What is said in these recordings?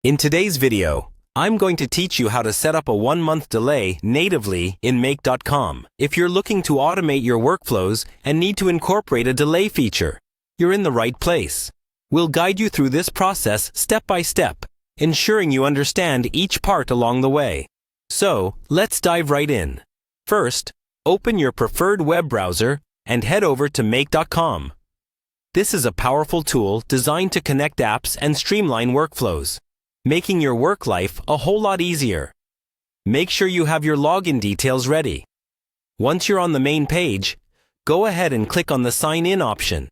In today's video, I'm going to teach you how to set up a 1-month delay natively in Make.com. If you're looking to automate your workflows and need to incorporate a delay feature, you're in the right place. We'll guide you through this process step by step, ensuring you understand each part along the way. So, let's dive right in. First, open your preferred web browser and head over to Make.com. This is a powerful tool designed to connect apps and streamline workflows, making your work life a whole lot easier. Make sure you have your login details ready. Once you're on the main page, go ahead and click on the Sign In option.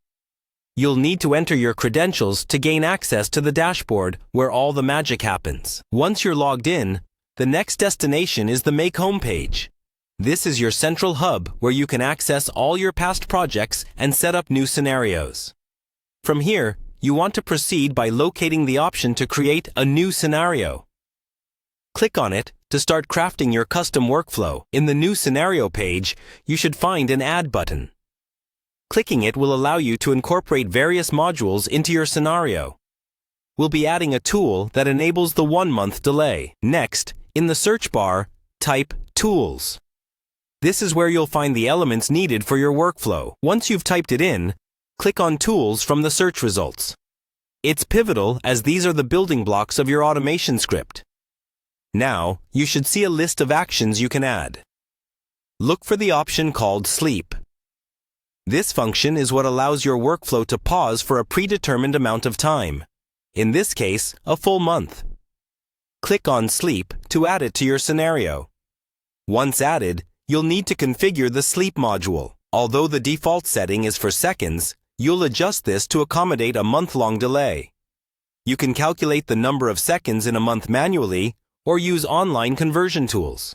You'll need to enter your credentials to gain access to the dashboard where all the magic happens. Once you're logged in, the next destination is the Make homepage. This is your central hub where you can access all your past projects and set up new scenarios. From here, you want to proceed by locating the option to create a new scenario. Click on it to start crafting your custom workflow. In the New Scenario page, you should find an Add button. Clicking it will allow you to incorporate various modules into your scenario. We'll be adding a tool that enables the 1-month delay. Next, in the search bar, type Tools. This is where you'll find the elements needed for your workflow. Once you've typed it in, click on Tools from the search results. It's pivotal as these are the building blocks of your automation script. Now, you should see a list of actions you can add. Look for the option called Sleep. This function is what allows your workflow to pause for a predetermined amount of time. In this case, a full month. Click on Sleep to add it to your scenario. Once added, you'll need to configure the Sleep module. Although the default setting is for seconds, you'll adjust this to accommodate a month-long delay. You can calculate the number of seconds in a month manually or use online conversion tools.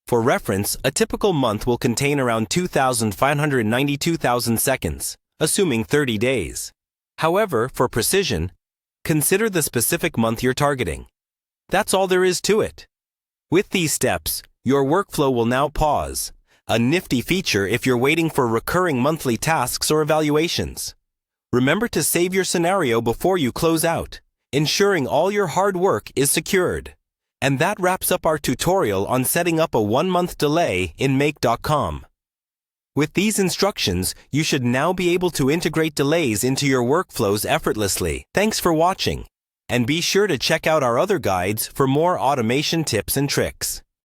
For reference, a typical month will contain around 2,592,000 seconds, assuming 30 days. However, for precision, consider the specific month you're targeting. That's all there is to it. With these steps, your workflow will now pause. A nifty feature if you're waiting for recurring monthly tasks or evaluations. Remember to save your scenario before you close out, ensuring all your hard work is secured. And that wraps up our tutorial on setting up a 1-month delay in Make.com. With these instructions, you should now be able to integrate delays into your workflows effortlessly. Thanks for watching, and be sure to check out our other guides for more automation tips and tricks.